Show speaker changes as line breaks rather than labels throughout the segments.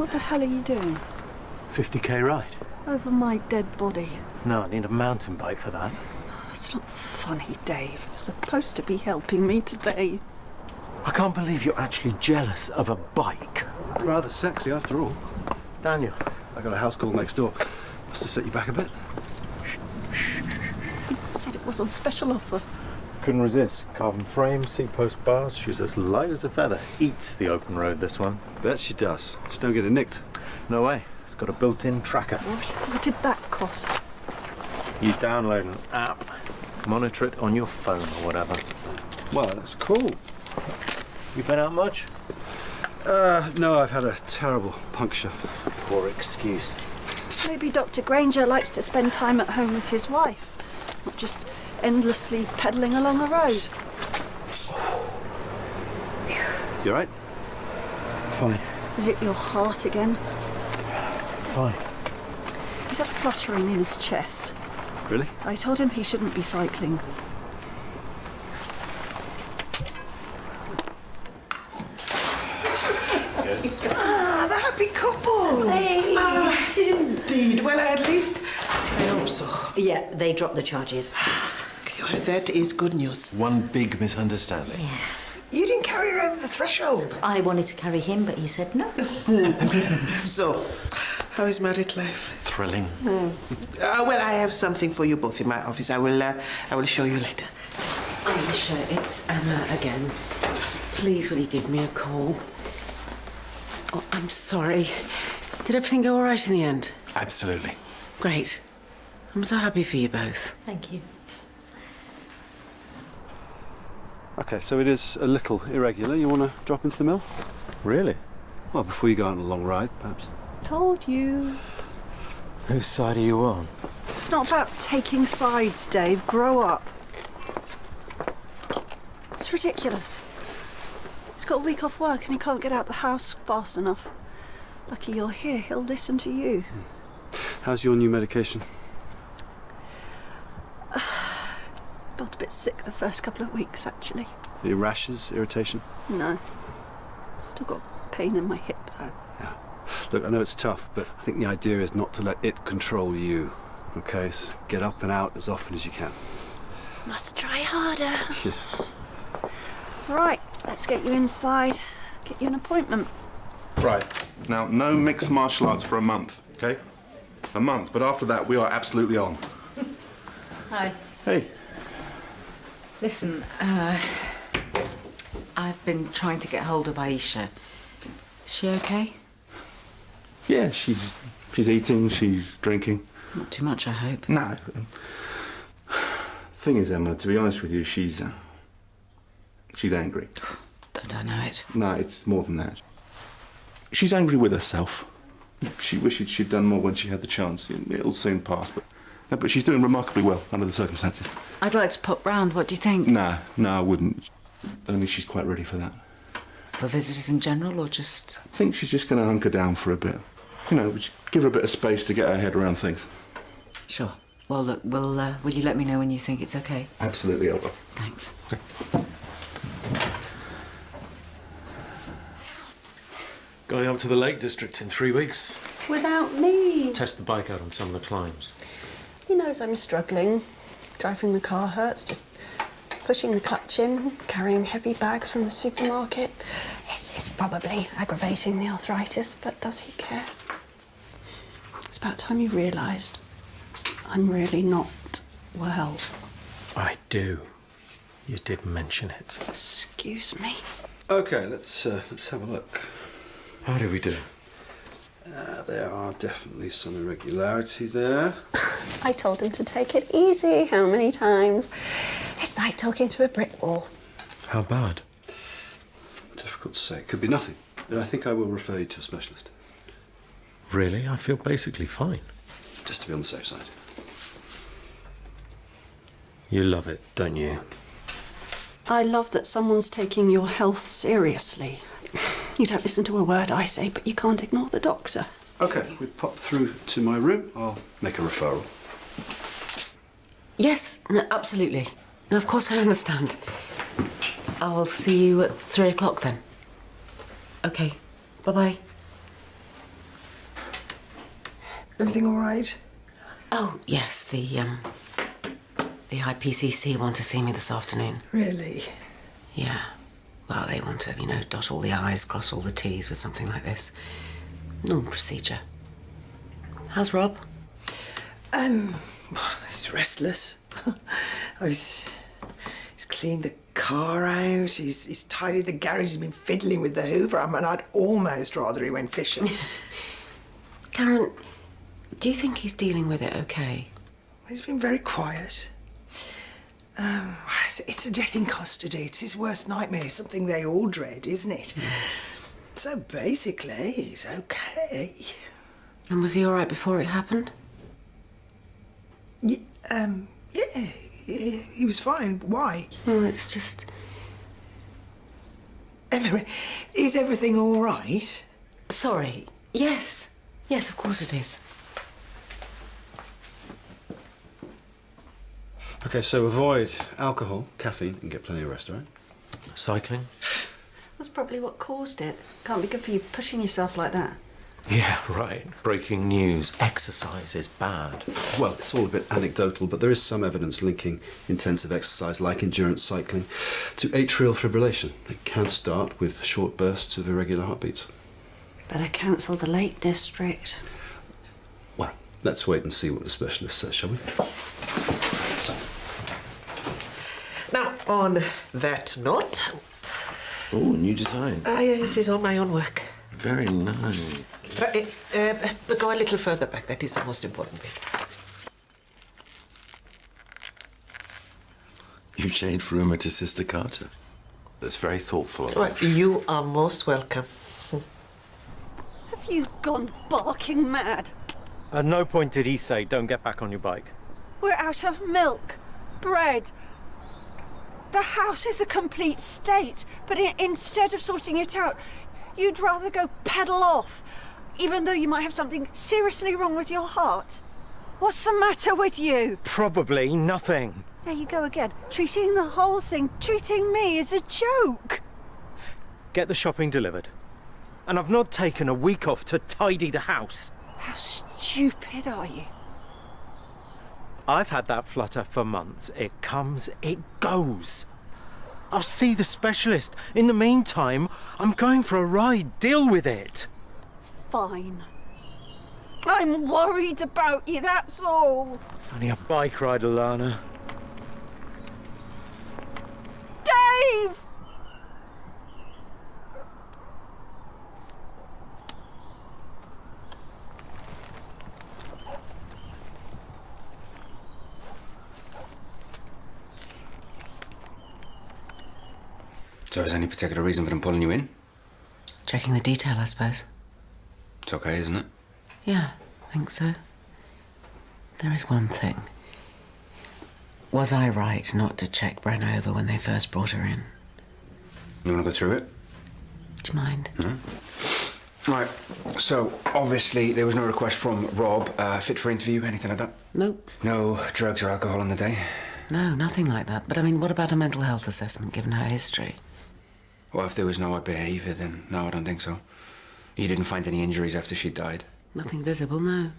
What the hell are you doing?
50k ride.
Over my dead body.
No, I need a mountain bike for that.
It's not funny, Dave. You're supposed to be helping me today.
I can't believe you're actually jealous of a bike.
It's rather sexy after all.
Daniel.
I got a house call next door. Must have set you back a bit.
You said it was on special offer.
Couldn't resist. Carbon frame, seat-post bars. She's as light as a feather. Eats the open road, this one.
Bet she does. Just don't get it nicked.
No way. It's got a built-in tracker.
What did that cost?
You download an app, monitor it on your phone or whatever.
Well, that's cool.
You been out much?
No, I've had a terrible puncture.
Poor excuse.
Maybe Dr. Granger likes to spend time at home with his wife, not just endlessly pedalling along a road.
You all right?
Fine.
Is it your heart again?
Fine.
He's had a fluttering in his chest.
Really?
I told him he shouldn't be cycling.
The happy couple.
Hey.
Indeed. Well, at least I hope so.
Yeah, they dropped the charges.
Well, that is good news.
One big misunderstanding.
Yeah.
You didn't carry her over the threshold.
I wanted to carry him, but he said no.
So, how is married life?
Thrilling.
Well, I have something for you both in my office. I will show you later.
Aisha, it's Emma again. Please, will you give me a call? Oh, I'm sorry. Did everything go all right in the end?
Absolutely.
Great. I'm so happy for you both.
Thank you.
Okay, so it is a little irregular. You want to drop into the mill?
Really?
Well, before you go on a long ride, perhaps.
Told you.
Whose side are you on?
It's not about taking sides, Dave. Grow up. It's ridiculous. He's got a week off work and he can't get out the house fast enough. Lucky you're here. He'll listen to you.
How's your new medication?
Felt a bit sick the first couple of weeks, actually.
Any rashes, irritation?
No. Still got pain in my hip, though.
Yeah. Look, I know it's tough, but I think the idea is not to let it control you. Okay, so get up and out as often as you can.
Must try harder.
Yeah.
Right, let's get you inside. Get you an appointment.
Right. Now, no mixed martial arts for a month, okay? A month, but after that, we are absolutely on.
Hi.
Hey.
Listen, I've been trying to get hold of Aisha. Is she okay?
Yeah, she's eating, she's drinking.
Not too much, I hope.
No. Thing is, Emma, to be honest with you, she's angry.
Don't I know it?
No, it's more than that. She's angry with herself. She wishes she'd done more when she had the chance. It'll soon pass, but she's doing remarkably well under the circumstances.
I'd like to pop round. What do you think?
No, I wouldn't. I don't think she's quite ready for that.
For visitors in general, or just...
I think she's just going to hunker down for a bit. You know, just give her a bit of space to get her head around things.
Sure. Well, look, will you let me know when you think it's okay?
Absolutely, I will.
Thanks.
Okay.
Going up to the Lake District in 3 weeks.
Without me.
Test the bike out on some of the climbs.
He knows I'm struggling. Driving the car hurts, just pushing the clutch in, carrying heavy bags from the supermarket. It's probably aggravating the arthritis, but does he care? It's about time you realised I'm really not well.
I do. You did mention it.
Excuse me.
Okay, let's have a look.
How did we do?
There are definitely some irregularities there.
I told him to take it easy. How many times? It's like talking to a brick wall.
How bad?
Difficult to say. It could be nothing. But I think I will refer you to a specialist.
Really? I feel basically fine.
Just to be on the safe side.
You love it, don't you?
I love that someone's taking your health seriously. You don't listen to a word I say, but you can't ignore the doctor.
Okay, we pop through to my room. I'll make a referral.
Yes, no, absolutely. No, of course I understand. I'll see you at 3 o'clock then. Okay, bye-bye.
Everything all right?
Oh, yes, the IPCC want to see me this afternoon.
Really?
Yeah. Well, they want to, dot all the I's, cross all the T's with something like this. Normal procedure. How's Rob?
He's restless. He's cleaned the car out, he's tidied the garage, he's been fiddling with the hoover. I mean, I'd almost rather he went fishing.
Karen, do you think he's dealing with it okay?
He's been very quiet. It's a death in custody. It's his worst nightmare. It's something they all dread, isn't it? So basically, he's okay.
And was he all right before it happened?
Yeah, he was fine. Why?
Well, it's just...
Emma, is everything all right?
Sorry. Yes. Yes, of course it is.
Okay, so avoid alcohol, caffeine, and get plenty of rest, all right?
Cycling?
That's probably what caused it. Can't be good for you pushing yourself like that.
Yeah, right. Breaking news. Exercise is bad.
Well, it's all a bit anecdotal, but there is some evidence linking intensive exercise like endurance cycling to atrial fibrillation. It can start with short bursts of irregular heartbeats.
Better cancel the Lake District.
Well, let's wait and see what the specialist says, shall we?
Now, on that note...
Oh, new design.
It is all my own work.
Very nice.
Go a little further back. That is the most important bit.
You changed rumour to Sister Carter. That's very thoughtful of
Well, you are most welcome.
Have you gone barking mad?
At no point did he say, don't get back on your bike.
We're out of milk, bread. The house is a complete state, but instead of sorting it out, you'd rather go pedal off, even though you might have something seriously wrong with your heart. What's the matter with you?
Probably nothing.
There you go again, treating the whole thing, treating me as a joke.
Get the shopping delivered. And I've not taken a week off to tidy the house.
How stupid are you?
I've had that flutter for months. It comes, it goes. I'll see the specialist. In the meantime, I'm going for a ride. Deal with it.
Fine. I'm worried about you, that's all.
It's only a bike ride, Alana.
Dave!
So is there any particular reason for them pulling you in?
Checking the detail, I suppose.
It's okay, isn't it?
Yeah, I think so. There is one thing. Was I right not to check Bren over when they first brought her in?
You want to go through it?
Do you mind?
No? Right, so obviously there was no request from Rob, fit for interview, anything like that?
Nope.
No drugs or alcohol on the day?
No, nothing like that. But I mean, what about a mental health assessment given her history?
Well, if there was no odd behaviour, then no, I don't think so. You didn't find any injuries after she died?
Nothing visible, no.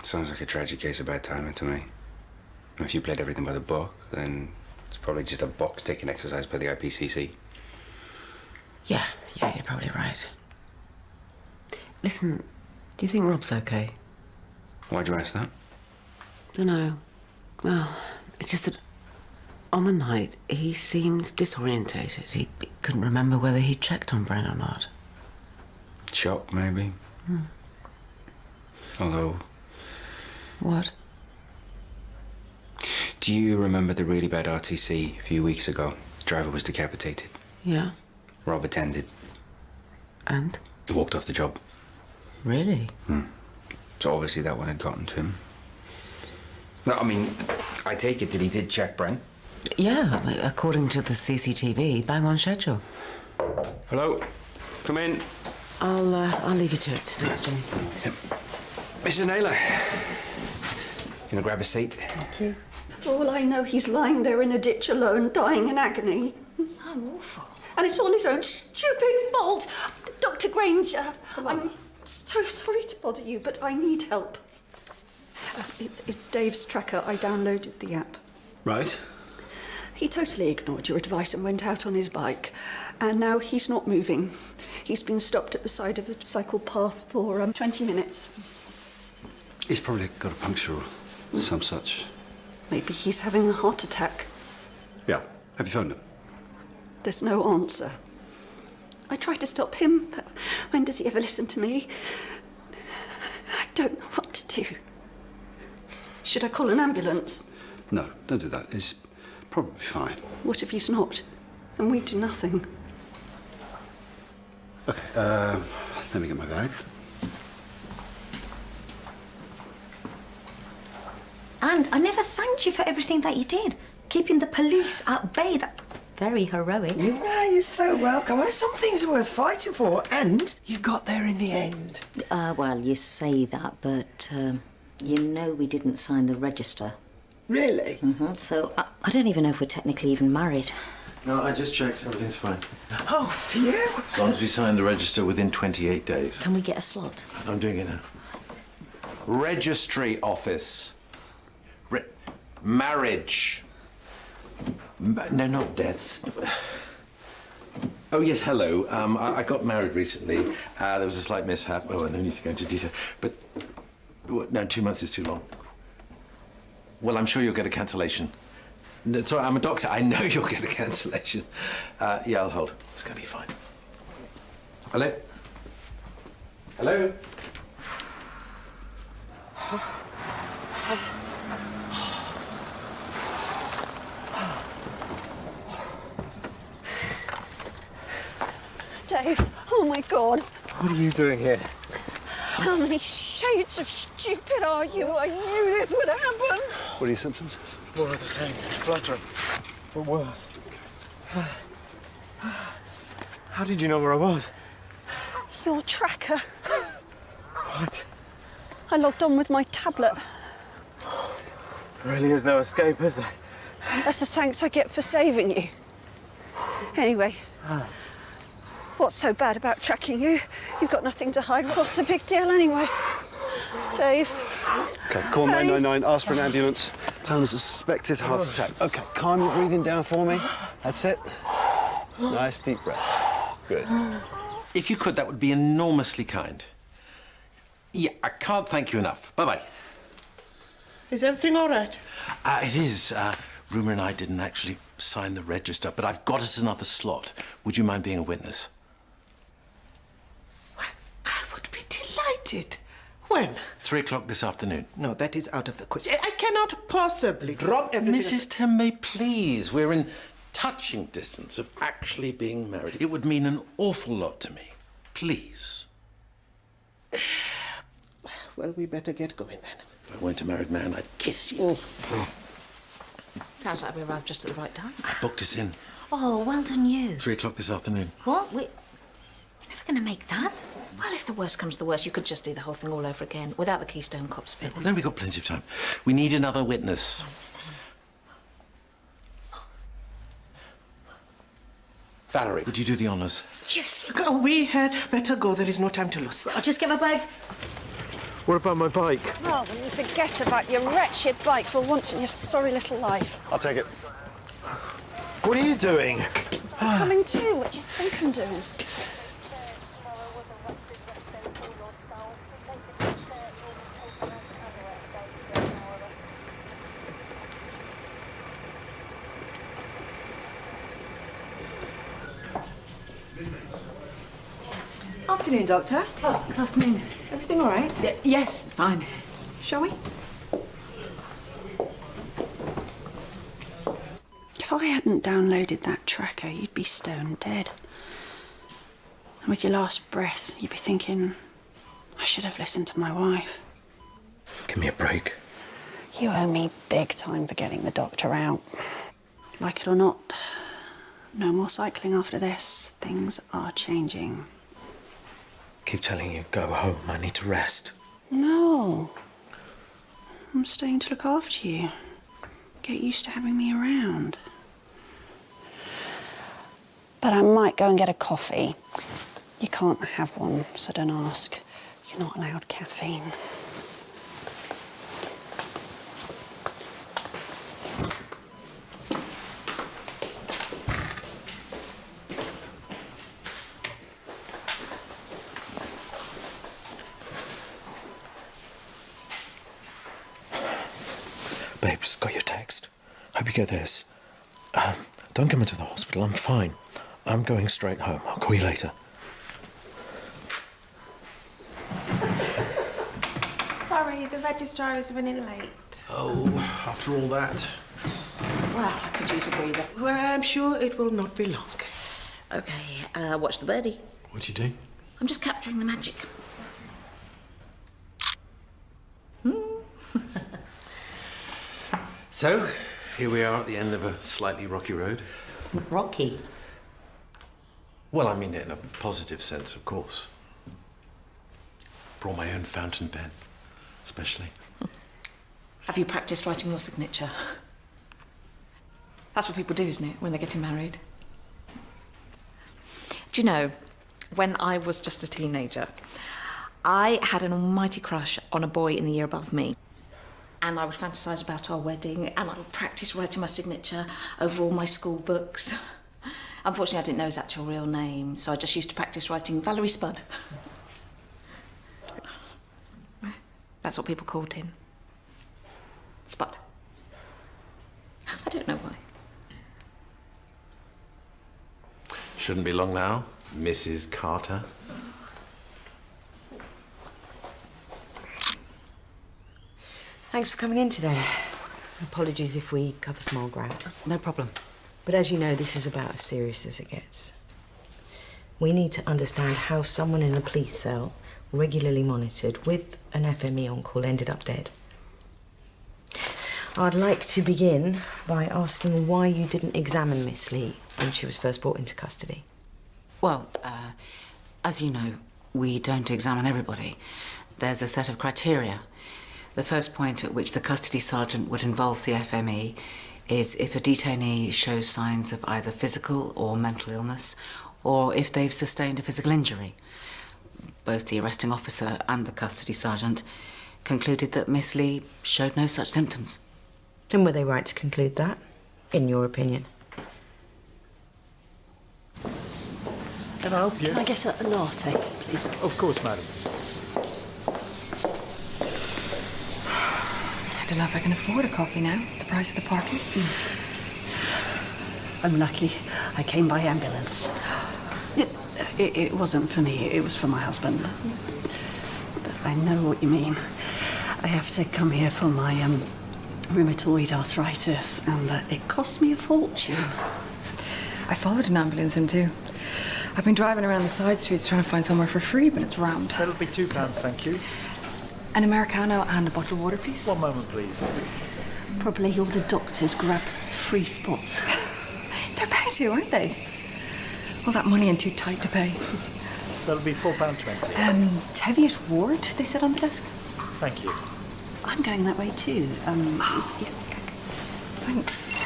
Sounds like a tragic case of bad timing to me. If you played everything by the book, then it's probably just a box-ticking exercise by the IPCC.
Yeah, you're probably right. Listen, do you think Rob's okay?
Why'd you ask that?
Dunno. Well, it's just that on the night he seemed disorientated. He couldn't remember whether he checked on Bren or not.
Shock, maybe. Although...
What?
Do you remember the really bad RTC a few weeks ago? The driver was decapitated.
Yeah.
Rob attended.
And?
He walked off the job.
Really?
So obviously that one had gotten to him. No, I mean, I take it that he did check Bren.
Yeah, according to the CCTV, bang on schedule.
Hello? Come in.
I'll leave you to it. Thanks, Jenny.
Yep. Mrs. Naylor. You gonna grab a seat?
Thank you. For all I know, he's lying there in a ditch alone, dying in agony.
How awful.
And it's all his own stupid fault. Dr. Granger, I'm so sorry to bother you, but I need help. It's Dave's tracker. I downloaded the app.
Right.
He totally ignored your advice and went out on his bike. And now he's not moving. He's been stopped at the side of a cycle path for 20 minutes.
He's probably got a puncture or some such.
Maybe he's having a heart attack.
Yeah. Have you phoned him?
There's no answer. I tried to stop him, but when does he ever listen to me? I don't know what to do. Should I call an ambulance?
No, don't do that. He's probably fine.
What if he's not? And we do nothing.
Okay, let me get my bag.
And I never thanked you for everything that you did. Keeping the police at bay, that very heroic.
Yeah, you're so welcome. I mean, some things are worth fighting for, and you got there in the end.
Well, you say that, but you know we didn't sign the register.
Really?
So I don't even know if we're technically even married.
No, I just checked. Everything's fine.
Oh, phew.
As long as we sign the register within 28 days.
Can we get a slot?
I'm doing it now. Registry office. Marriage. No, not deaths. Oh, yes, hello. I got married recently. There was a slight mishap. Oh, no need to go into detail. But, no, 2 months is too long. Well, I'm sure you'll get a cancellation. No, sorry, I'm a doctor. I know you'll get a cancellation. Yeah, I'll hold. It's going to be fine. Hello? Hello?
Dave, oh my God.
What are you doing here?
How many shades of stupid are you? I knew this would happen.
What are your symptoms?
More of the same. Fluttering. But worse. How did you know where I was?
Your tracker.
What?
I logged on with my tablet.
There really is no escape, is there?
That's the thanks I get for saving you. Anyway, what's so bad about tracking you? You've got nothing to hide. What's the big deal anyway? Dave?
Okay, call
Dave?
999, ask for an ambulance. Tell them it's a suspected heart attack. Okay, calm your breathing down for me. That's it. Nice deep breaths. Good.
If you could, that would be enormously kind. Yeah, I can't thank you enough. Bye-bye.
Is everything all right?
It is. Rumour and I didn't actually sign the register, but I've got us another slot. Would you mind being a witness?
I would be delighted. When?
3 o'clock this afternoon.
No, that is out of the question. I cannot possibly drop everything.
Mrs. Tembe, please. We're in touching distance of actually being married. It would mean an awful lot to me. Please.
Well, we better get going then.
If I weren't a married man, I'd kiss you.
Sounds like we arrived just at the right time.
I booked us in.
Oh, well done you.
3 o'clock this afternoon.
What? We're never going to make that.
Well, if the worst comes to the worst, you could just do the whole thing all over again without the Keystone Cops bit.
Well, then we've got plenty of time. We need another witness. Valerie, would you do the honours?
Yes. We had better go. There is no time to lose.
I'll just get my bag.
What about my bike?
Oh, will you forget about your wretched bike for once in your sorry little life?
I'll take it.
What are you doing?
Coming too. What do you think I'm doing?
Afternoon, Doctor. Oh, good afternoon. Everything all right? Yes, fine. Shall we?
If I hadn't downloaded that tracker, you'd be stone dead. And with your last breath, you'd be thinking, I should have listened to my wife.
Give me a break.
You owe me big time for getting the doctor out. Like it or not, no more cycling after this. Things are changing.
Keep telling you, go home. I need to rest.
No. I'm staying to look after you. Get used to having me around. But I might go and get a coffee. You can't have one, so don't ask. You're not allowed caffeine.
Babes, got your text. Hope you get this. Don't come into the hospital, I'm fine. I'm going straight home. I'll call you later.
Sorry, the registrar is running late.
Oh, after all that.
Well, I could use a breather.
Well, I'm sure it will not be long.
Okay, watch the birdie.
What do you do?
I'm just capturing the magic.
So, here we are at the end of a slightly rocky road.
Rocky.
Well, I mean it in a positive sense, of course. Brought my own fountain pen, especially.
Have you practiced writing your signature? That's what people do, isn't it, when they're getting married? Do you know, when I was just a teenager, I had an almighty crush on a boy in the year above me. And I would fantasize about our wedding, and I would practice writing my signature over all my school books. Unfortunately, I didn't know his actual real name, so I just used to practice writing Valerie Spud. That's what people called him. Spud. I don't know why.
Shouldn't be long now, Mrs. Carter.
Thanks for coming in today. Apologies if we cover small ground.
No problem.
But as you know, this is about as serious as it gets. We need to understand how someone in a police cell, regularly monitored with an FME on call, ended up dead. I'd like to begin by asking why you didn't examine Miss Lee when she was first brought into custody.
Well, as you know, we don't examine everybody. There's a set of criteria. The first point at which the custody sergeant would involve the FME is if a detainee shows signs of either physical or mental illness, or if they've sustained a physical injury. Both the arresting officer and the custody sergeant concluded that Miss Lee showed no such symptoms.
And were they right to conclude that, in your opinion?
Can I help you?
Can I get a latte, please?
Of course, madam.
I don't know if I can afford a coffee now, the price of the parking.
I'm lucky. I came by ambulance. It wasn't for me, it was for my husband. But I know what you mean. I have to come here for my rheumatoid arthritis, and it cost me a fortune.
I followed an ambulance in too. I've been driving around the side streets trying to find somewhere for free, but it's rammed.
That'll be £2, thank you.
An Americano and a bottle of water, please.
One moment, please.
Probably all the doctors grab free spots.
They're bound to, aren't they? All that money and too tight to pay.
That'll be £4.20.
Teviot Ward, they said on the desk.
Thank you.
I'm going that way too.
Thanks.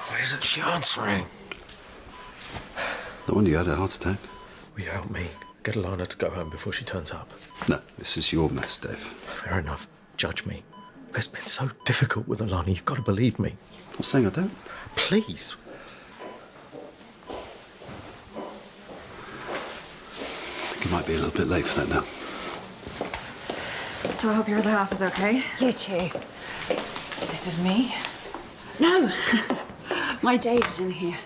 Why isn't she answering?
No wonder you had a heart attack.
Will you help me get Alana to go home before she turns up?
No, this is your mess, Dave.
Fair enough. Judge me. But it's been so difficult with Alana. You've got to believe me.
I'm not saying I don't.
Please.
I think it might be a little bit late for that now.
So I hope your other half is okay.
You too.
This is me.
No! My Dave's in here.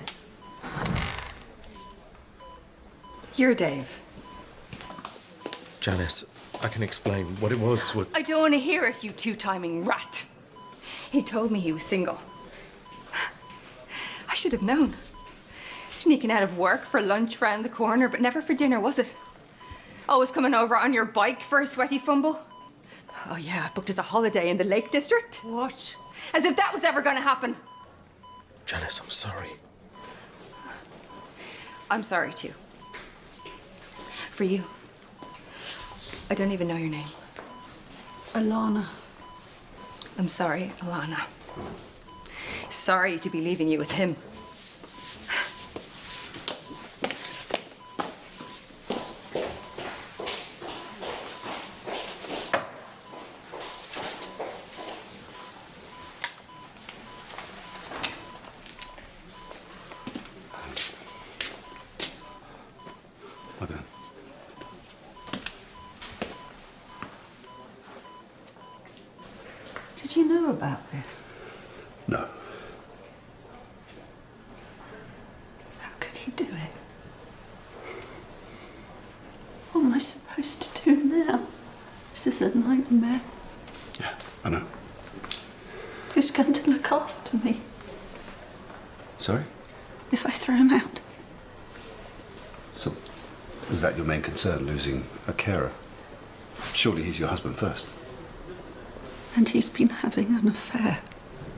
You're Dave.
Janice, I can explain what it was with...
I don't want to hear it, you two-timing rat. He told me he was single. I should have known. Sneaking out of work for lunch round the corner, but never for dinner, was it? Always coming over on your bike for a sweaty fumble. Oh yeah, I booked us a holiday in the Lake District.
What?
As if that was ever going to happen.
Janice, I'm sorry.
I'm sorry too. For you. I don't even know your name.
Alana.
I'm sorry, Alana. Sorry to be leaving you with him.
Okay.
Did you know about this?
No.
How could he do it? What am I supposed to do now? This is a nightmare.
Yeah, I know.
Who's going to look after me
Sorry?
if I throw him out?
So, is that your main concern, losing a carer? Surely he's your husband first.
And he's been having an affair.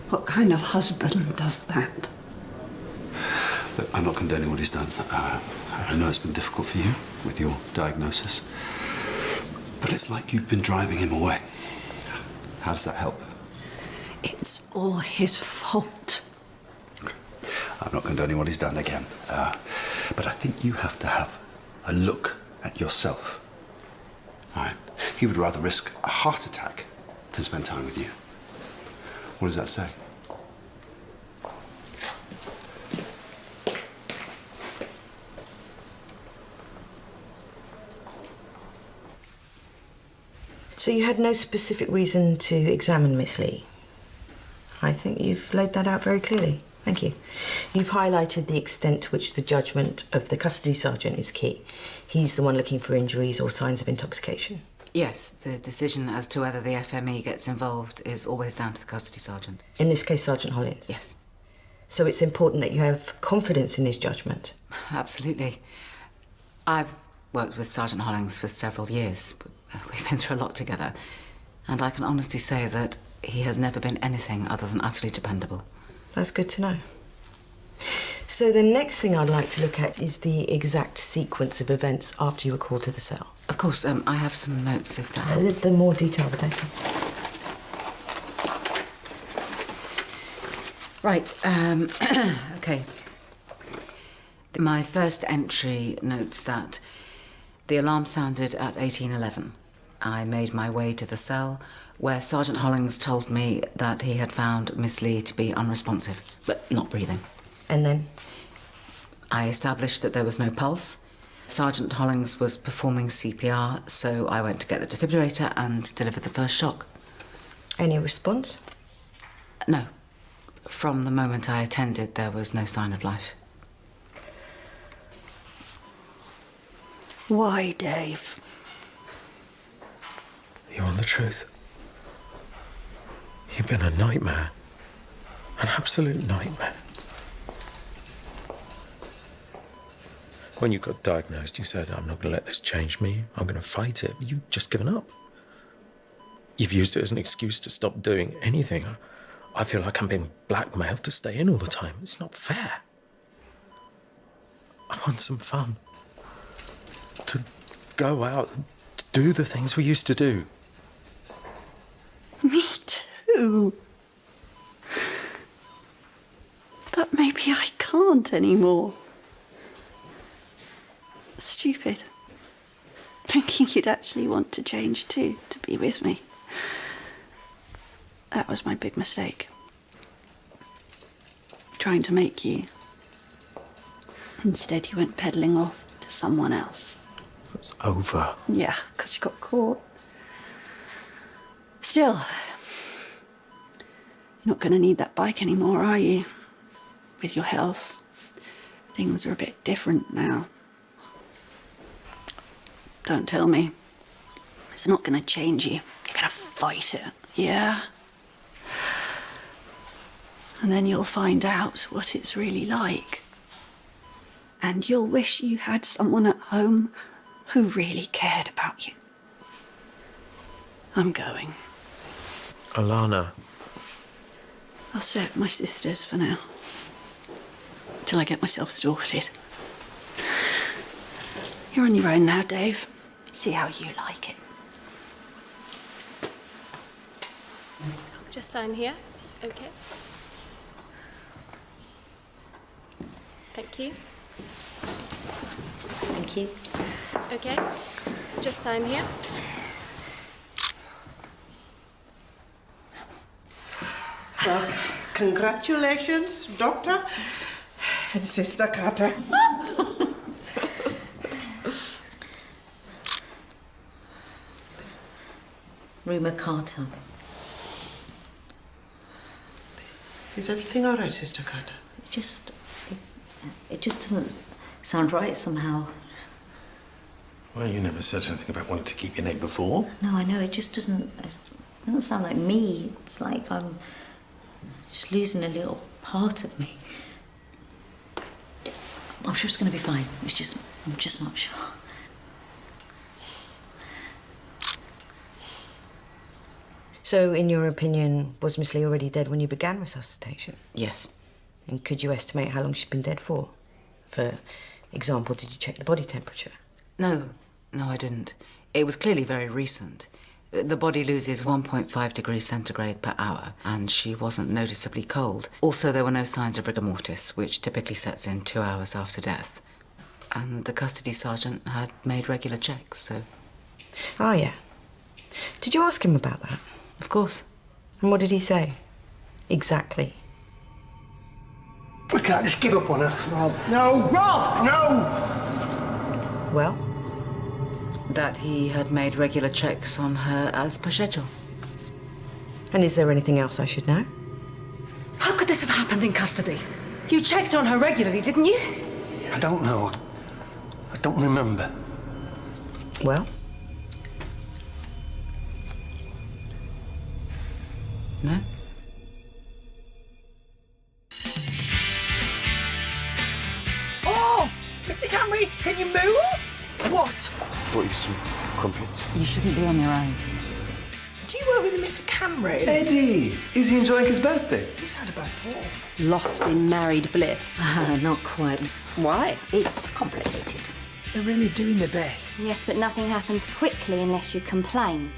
What kind of husband does that?
Look, I'm not condoning what he's done. I know it's been difficult for you with your diagnosis. But it's like you've been driving him away. How does that help?
It's all his fault.
I'm not condoning what he's done again. But I think you have to have a look at yourself. All right? He would rather risk a heart attack than spend time with you. What does that say?
So you had no specific reason to examine Miss Lee? I think you've laid that out very clearly. Thank you. You've highlighted the extent to which the judgment of the custody sergeant is key. He's the one looking for injuries or signs of intoxication.
Yes, the decision as to whether the FME gets involved is always down to the custody sergeant.
In this case, Sergeant Hollins?
Yes.
So it's important that you have confidence in his judgment?
Absolutely. I've worked with Sergeant Hollins for several years. We've been through a lot together. And I can honestly say that he has never been anything other than utterly dependable.
That's good to know. So the next thing I'd like to look at is the exact sequence of events after you were called to the cell.
Of course, I have some notes if that helps.
The more detail, the better.
Right, okay. My first entry notes that the alarm sounded at 18:11. I made my way to the cell, where Sergeant Hollins told me that he had found Miss Lee to be unresponsive, but not breathing.
And then?
I established that there was no pulse. Sergeant Hollins was performing CPR, so I went to get the defibrillator and delivered the first shock.
Any response?
No. From the moment I attended, there was no sign of life.
Why, Dave?
You want the truth? You've been a nightmare. An absolute nightmare. When you got diagnosed, you said, I'm not going to let this change me. I'm going to fight it. But you've just given up. You've used it as an excuse to stop doing anything. I feel like I'm being blackmailed to stay in all the time. It's not fair. I want some fun. To go out and do the things we used to do.
Me too. But maybe I can't anymore. Stupid. Thinking you'd actually want to change too, to be with me. That was my big mistake. Trying to make you. Instead, you went peddling off to someone else.
It's over.
Yeah, because you got caught. Still, you're not going to need that bike anymore, are you? With your health, things are a bit different now. Don't tell me. It's not going to change you. You're going to fight it, yeah? And then you'll find out what it's really like. And you'll wish you had someone at home who really cared about you. I'm going.
Alana.
I'll stay at my sister's for now. Till I get myself sorted. You're on your own now, Dave. See how you like it.
Just sign here. Okay. Thank you.
Thank you.
Okay. Just sign here.
Well, congratulations, Doctor and Sister Carter.
Rumour Carter.
Is everything all right, Sister Carter?
It just doesn't sound right somehow.
Well, you never said anything about wanting to keep your name before.
No, I know, it just doesn't sound like me. It's like I'm just losing a little part of me. I'm sure it's going to be fine. I'm just not sure.
So, in your opinion, was Miss Lee already dead when you began resuscitation?
Yes.
And could you estimate how long she'd been dead for? For example, did you check the body temperature?
No, I didn't. It was clearly very recent. The body loses 1.5 degrees centigrade per hour, and she wasn't noticeably cold. Also, there were no signs of rigor mortis, which typically sets in 2 hours after death. And the custody sergeant had made regular checks, so...
Oh, yeah. Did you ask him about that?
Of course.
And what did he say? Exactly.
We can't just give up on her.
Rob.
No! Rob! No!
Well?
That he had made regular checks on her as per schedule.
And is there anything else I should know?
How could this have happened in custody? You checked on her regularly, didn't you?
I don't know. I don't remember.
Well?
No?
Oh! Mr. Camry, can you move? What?
Brought you some crumpets.
You shouldn't be on your own.
Do you work with a Mr. Camry?
Eddie, is he enjoying his birthday?
He's had about 4.
Lost in married bliss.
Not quite.
Why?
It's complicated.
They're really doing their best.
Yes, but nothing happens quickly unless you complain.